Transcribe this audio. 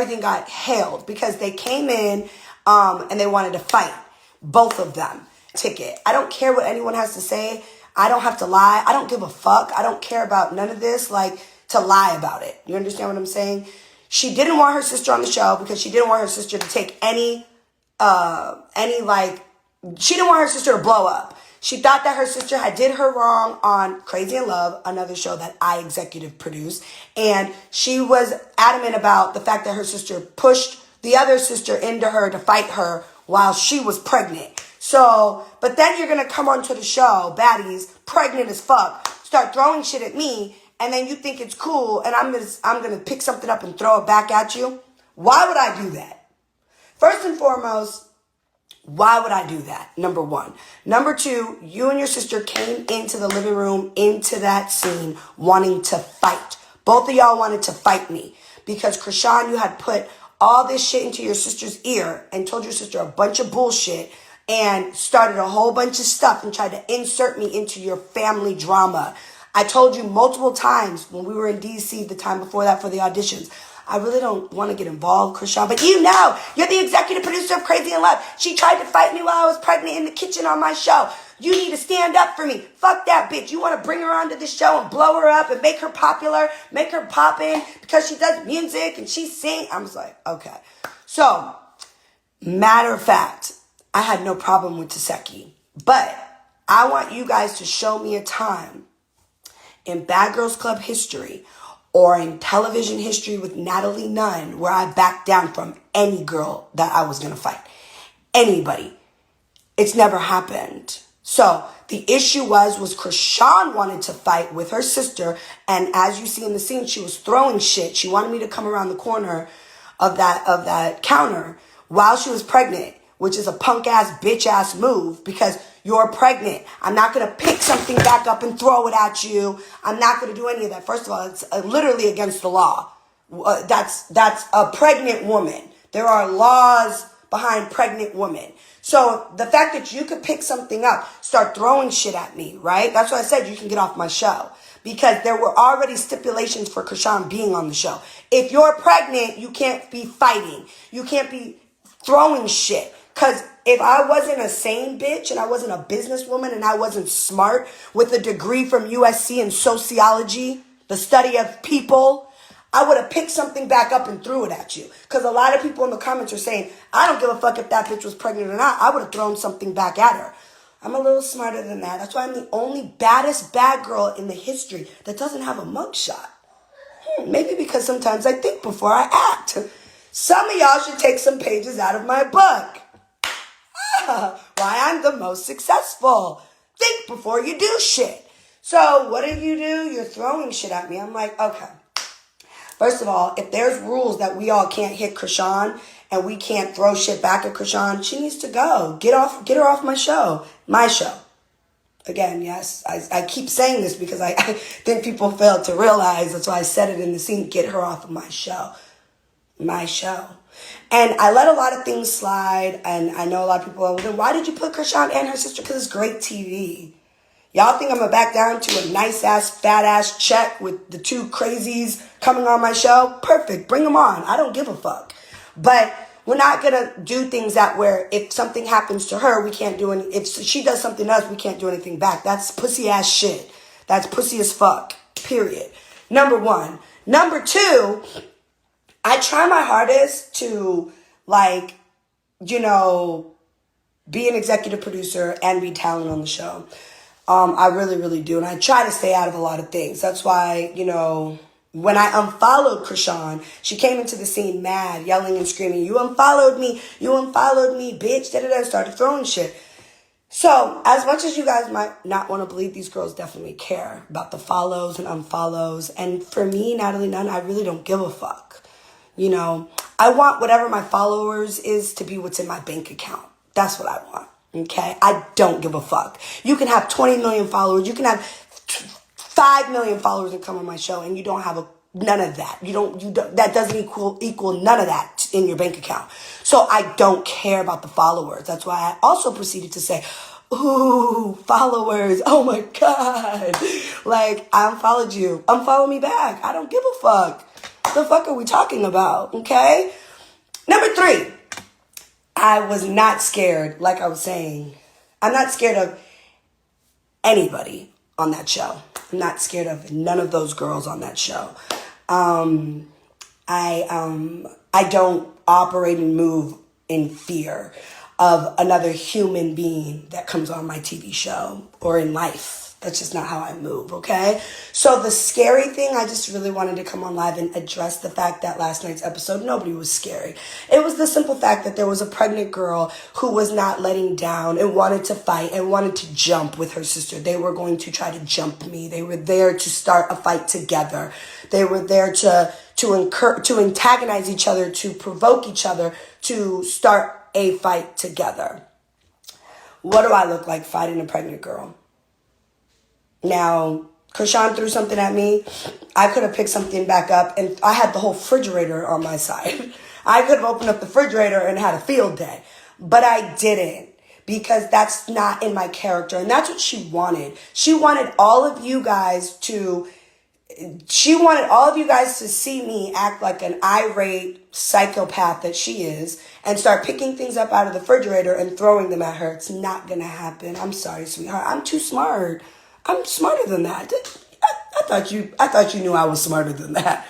everything got hailed because they came in and they wanted to fight. Both of them. Ticket. I don't care what anyone has to say. I don't have to lie. I don't give a fuck. I don't care about none of this, like, to lie about it. You understand what I'm saying? She didn't want her sister on the show because she didn't want her sister to take she didn't want her sister to blow up. She thought that her sister had did her wrong on Crazy in Love, another show that I executive produced. And she was adamant about the fact that her sister pushed the other sister into her to fight her while she was pregnant. So, but then you're going to come onto the show, baddies, pregnant as fuck, start throwing shit at me, and then you think it's cool, and I'm going to pick something up and throw it back at you? Why would I do that? First and foremost, why would I do that? Number one. Number two, you and your sister came into the living room, into that scene, wanting to fight. Both of y'all wanted to fight me because, Krishan, you had put all this shit into your sister's ear and told your sister a bunch of bullshit and started a whole bunch of stuff and tried to insert me into your family drama. I told you multiple times when we were in DC the time before that for the auditions, I really don't want to get involved, Krishan, but you know, you're the executive producer of Crazy in Love. She tried to fight me while I was pregnant in the kitchen on my show. You need to stand up for me. Fuck that bitch. You want to bring her onto the show and blow her up and make her popular, make her pop in because she does music and she sings. I was like, okay. So, matter of fact, I had no problem with Taseki, but I want you guys to show me a time in Bad Girls Club history or in television history with Natalie Nunn where I backed down from any girl that I was going to fight. Anybody. It's never happened. So the issue was Krishan wanted to fight with her sister, and as you see in the scene, she was throwing shit. She wanted me to come around the corner of that counter while she was pregnant, which is a punk ass bitch ass move because you're pregnant. I'm not going to pick something back up and throw it at you. I'm not going to do any of that. First of all, it's literally against the law. That's a pregnant woman. There are laws behind pregnant women. So the fact that you could pick something up, start throwing shit at me, right? That's why I said you can get off my show. Because there were already stipulations for Krishan being on the show. If you're pregnant, you can't be fighting. You can't be throwing shit. Because if I wasn't a sane bitch and I wasn't a businesswoman and I wasn't smart with a degree from USC in sociology, the study of people, I would have picked something back up and threw it at you. Because a lot of people in the comments are saying, I don't give a fuck if that bitch was pregnant or not. I would have thrown something back at her. I'm a little smarter than that. That's why I'm the only baddest bad girl in the history that doesn't have a mugshot. Maybe because sometimes I think before I act. Some of y'all should take some pages out of my book. Why I'm the most successful. Think before you do shit. So what do? You're throwing shit at me. I'm like, okay. First of all, if there's rules that we all can't hit Krishan and we can't throw shit back at Krishan, she needs to go. Get her off my show. My show. Again, yes, I keep saying this because I think people fail to realize. That's why I said it in the scene. Get her off of my show. My show. And I let a lot of things slide. And I know a lot of people are, well, then why did you put Krishan and her sister? Because it's great TV. Y'all think I'm going to back down to a nice-ass, fat-ass check with the two crazies coming on my show? Perfect. Bring them on. I don't give a fuck. But we're not going to do things that where if something happens to her, we can't do any. If she does something to us, we can't do anything back. That's pussy-ass shit. That's pussy as fuck. Period. Number one. Number two, I try my hardest to, be an executive producer and be talent on the show. I really, really do. And I try to stay out of a lot of things. That's why, when I unfollowed Krishan, she came into the scene mad, yelling and screaming, you unfollowed me, bitch, and started throwing shit. So, as much as you guys might not want to believe, these girls definitely care about the follows and unfollows. And for me, Natalie Nunn, I really don't give a fuck. I want whatever my followers is to be what's in my bank account. That's what I want. Okay, I don't give a fuck. You can have 20 million followers. You can have 5 million followers and come on my show, and you don't have none of that. That doesn't equal none of that in your bank account. So I don't care about the followers. That's why I also proceeded to say, ooh, followers. Oh my God. I unfollowed you. Unfollow me back. I don't give a fuck. The fuck are we talking about? Okay. Number 3, I was not scared. Like I was saying, I'm not scared of anybody on that show. I'm not scared of none of those girls on that show. I don't operate and move in fear of another human being that comes on my TV show or in life. That's just not how I move, okay? So the scary thing, I just really wanted to come on live and address the fact that last night's episode, nobody was scary. It was the simple fact that there was a pregnant girl who was not letting down and wanted to fight and wanted to jump with her sister. They were going to try to jump me. They were there to start a fight together. They were there to antagonize each other, to provoke each other, to start a fight together. What do I look like fighting a pregnant girl? Now, Krishan threw something at me. I could have picked something back up, and I had the whole refrigerator on my side. I could have opened up the refrigerator and had a field day, but I didn't, because that's not in my character, and that's what she wanted. She wanted all of you guys to see me act like an irate psychopath that she is and start picking things up out of the refrigerator and throwing them at her. It's not going to happen. I'm sorry, sweetheart. I'm too smart. I'm smarter than that. I thought you knew I was smarter than that.